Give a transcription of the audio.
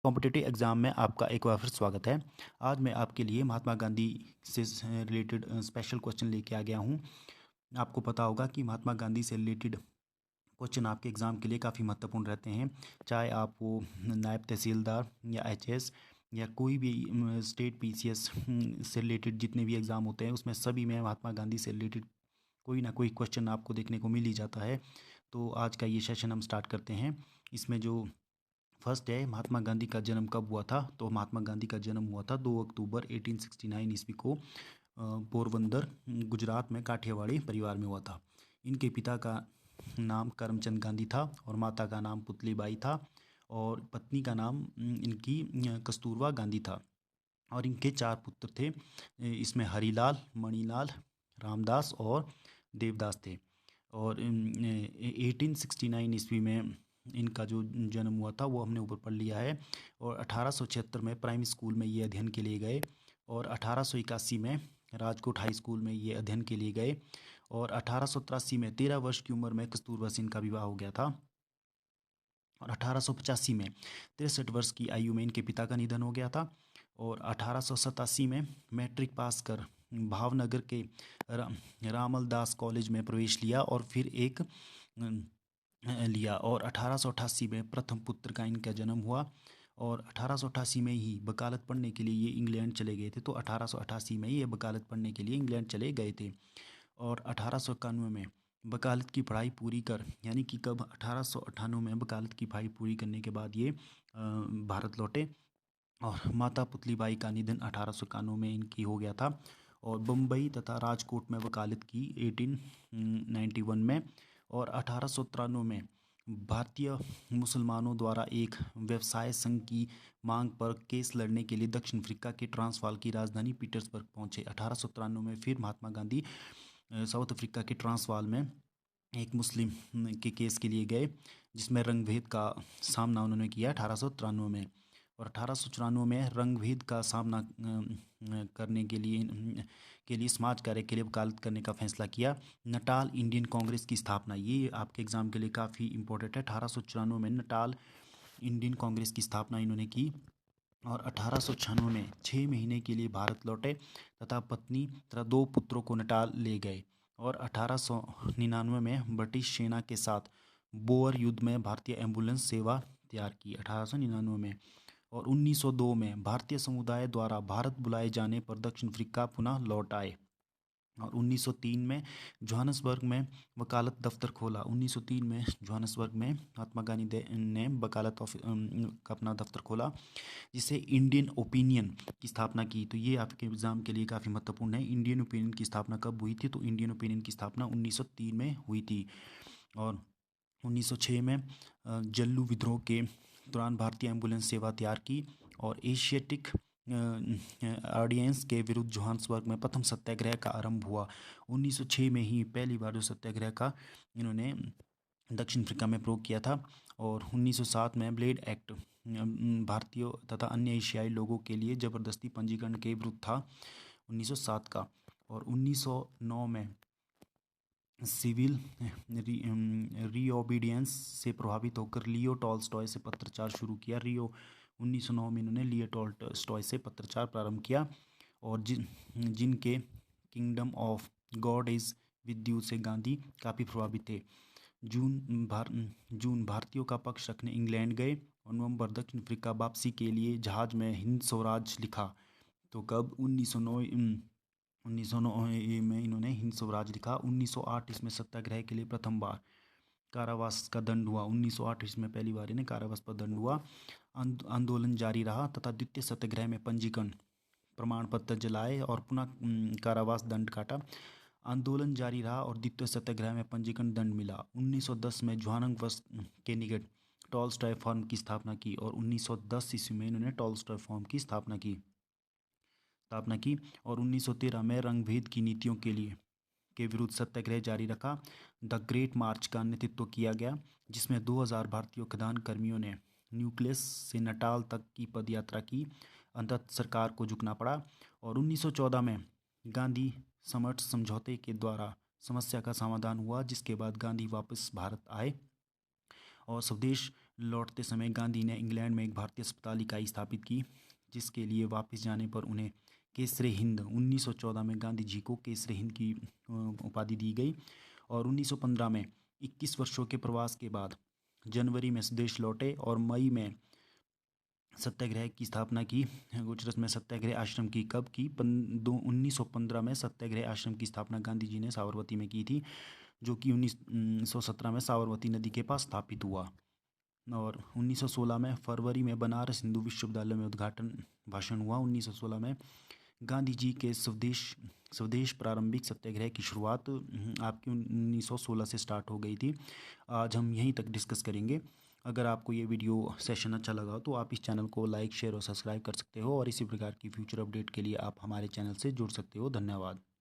Competitive exam में आपका एक बार फिर स्वागत है। आज मैं आपके लिए महात्मा गांधी से रिलेटेड स्पेशल क्वेश्चन लेके आ गया हूँ। आपको पता होगा कि महात्मा गांधी से रिलेटेड क्वेश्चन आपके एग्ज़ाम के लिए काफ़ी महत्वपूर्ण रहते हैं। चाहे आप वो नायब तहसीलदार या एचएस या कोई भी स्टेट पीसीएस से रिलेटेड जितने भी एग्ज़ाम होते हैं उसमें सभी में महात्मा गांधी से रिलेटेड कोई ना कोई क्वेश्चन आपको देखने को मिल ही जाता है। तो आज का ये सेशन हम स्टार्ट करते हैं। इसमें जो फर्स्ट है, महात्मा गांधी का जन्म कब हुआ था? तो महात्मा गांधी का जन्म हुआ था 2 अक्टूबर 1869 ईस्वी को पोरबंदर गुजरात में काठियावाड़ी परिवार में हुआ था। इनके पिता का नाम करमचंद गांधी था और माता का नाम पुतलीबाई था और पत्नी का नाम इनकी कस्तूरबा गांधी था। और इनके 4 पुत्र थे। इसमें हरीलाल, मणिलाल, रामदास और देवदास थे। और 1869 ईस्वी में इनका जो जन्म हुआ था वो हमने ऊपर पढ़ लिया है। और 1876 में प्राइमरी स्कूल में ये अध्ययन के लिए गए और 1881 में राजकोट हाई स्कूल में ये अध्ययन के लिए गए। और 1883 में 13 वर्ष की उम्र में कस्तूरबा से इनका विवाह हो गया था। और 1885 में 63 वर्ष की आयु में इनके पिता का निधन हो गया था। और 1887 में मैट्रिक पास कर भावनगर के रामल दास कॉलेज में प्रवेश लिया और फिर एक लिया। और 1888 में प्रथम पुत्र का इनका जन्म हुआ। और 1888 में ही वकालत पढ़ने के लिए ये इंग्लैंड चले गए थे। तो 1888 में ही ये वकालत पढ़ने के लिए इंग्लैंड चले गए थे। और 1891 में वकालत की पढ़ाई पूरी कर, यानी कि कब 1898 में वकालत की पढ़ाई पूरी करने के बाद ये भारत लौटे। और माता पुतलीबाई का निधन 1891 में इनकी हो गया था। और बम्बई तथा राजकोट में वकालत की 1891 में। और 1893 में भारतीय मुसलमानों द्वारा एक व्यवसाय संघ की मांग पर केस लड़ने के लिए दक्षिण अफ्रीका के ट्रांसवाल की राजधानी पीटर्सबर्ग पहुंचे। 1893 में फिर महात्मा गांधी साउथ अफ्रीका के ट्रांसवाल में एक मुस्लिम के केस के लिए गए, जिसमें रंगभेद का सामना उन्होंने किया 1893 में। और 1894 में रंगभेद का सामना करने के लिए समाज कार्य के लिए वकालत करने का फैसला किया। नटाल इंडियन कांग्रेस की स्थापना, ये आपके एग्जाम के लिए काफ़ी इंपॉर्टेंट है। 1894 में नटाल इंडियन कांग्रेस की स्थापना इन्होंने की। और 1896 में 6 महीने के लिए भारत लौटे तथा पत्नी तथा 2 पुत्रों को नटाल ले गए। और 1899 में ब्रिटिश सेना के साथ बोअर युद्ध में भारतीय एम्बुलेंस सेवा तैयार की 1899 में। और 1902 में भारतीय समुदाय द्वारा भारत बुलाए जाने पर दक्षिण अफ्रीका पुनः लौट आए। और 1903 में जोहान्सबर्ग में वकालत दफ्तर खोला। 1903 में जोहान्सबर्ग में महात्मा गांधी ने वकालत का अपना दफ्तर खोला, जिसे इंडियन ओपिनियन की स्थापना की। तो ये आपके एग्जाम के लिए काफ़ी महत्वपूर्ण है। इंडियन ओपिनियन की स्थापना कब हुई थी? तो इंडियन ओपिनियन की स्थापना 1903 में हुई थी। और 1906 में जल्लू विद्रोह के दौरान भारतीय एम्बुलेंस सेवा तैयार की। और एशियाटिक ऑडियंस के विरुद्ध जोहान्सबर्ग में प्रथम सत्याग्रह का आरंभ हुआ। 1906 में ही पहली बार जो सत्याग्रह का इन्होंने दक्षिण अफ्रीका में प्रयोग किया था। और 1907 में ब्लेड एक्ट भारतीयों तथा अन्य एशियाई लोगों के लिए ज़बरदस्ती पंजीकरण के विरुद्ध था 1907 का। और 1909 में सिविल रीओबीडियंस से प्रभावित होकर लियो टॉल्स्टॉय से पत्राचार शुरू किया। 1909 में इन्होंने लियो टॉल्स्टॉय से पत्राचार प्रारंभ किया। और जिनके kingdom of God is with you से गांधी काफ़ी प्रभावित थे। जून भारतीयों का पक्ष रखने इंग्लैंड गए। और नवंबर दक्षिण अफ्रीका वापसी के लिए जहाज में हिंद स्वराज लिखा। तो कब? 1909 में इन्होंने हिंद स्वराज लिखा। 1908 इसमें सत्याग्रह के लिए प्रथम बार कारावास का दंड हुआ। 1908 इसमें पहली बार इन्हें कारावास पर दंड हुआ। आंदोलन जारी रहा तथा द्वितीय सत्याग्रह में पंजीकरण प्रमाण पत्र जलाए और पुनः कारावास दंड काटा। आंदोलन जारी रहा और द्वितीय सत्याग्रह में पंजीकरण दंड मिला। 1910 में जोहान्सबर्ग के निकट टॉल्स्टॉय फर्म की स्थापना की। और 1910 ईस्वी में इन्होंने टॉल्स्टॉय फर्म की स्थापना की। और 1913 में रंगभेद की नीतियों के विरुद्ध सत्याग्रह जारी रखा। द ग्रेट मार्च का नेतृत्व किया गया, जिसमें 2000 भारतीय खदान कर्मियों ने न्यूक्लियस से नटाल तक की पदयात्रा की। अंततः सरकार को झुकना पड़ा। और 1914 में गांधी समर्थ समझौते के द्वारा समस्या का समाधान हुआ, जिसके बाद गांधी वापस भारत आए और स्वदेश लौटते समय गांधी ने इंग्लैंड में एक भारतीय अस्पताल इकाई स्थापित की, जिसके लिए वापस जाने पर उन्हें केसरे हिंद 1914 में गांधी जी को केसरे हिंद की उपाधि दी गई। और 1915 में 21 वर्षों के प्रवास के बाद जनवरी में स्वदेश लौटे और मई में सत्याग्रह की स्थापना की। गुजरात में सत्याग्रह आश्रम की कब की? 1915 में सत्याग्रह आश्रम की स्थापना गांधी जी ने साबरमती में की थी, जो कि 1917 में साबरमती नदी के पास स्थापित हुआ। और 1916 में फरवरी में बनारस हिंदू विश्वविद्यालय में उद्घाटन भाषण हुआ। 1916 में गांधी जी के स्वदेश स्वदेश प्रारंभिक सत्याग्रह की शुरुआत आपकी 1916 से स्टार्ट हो गई थी। आज हम यहीं तक डिस्कस करेंगे। अगर आपको ये वीडियो सेशन अच्छा लगा तो आप इस चैनल को लाइक शेयर और सब्सक्राइब कर सकते हो, और इसी प्रकार की फ्यूचर अपडेट के लिए आप हमारे चैनल से जुड़ सकते हो। धन्यवाद।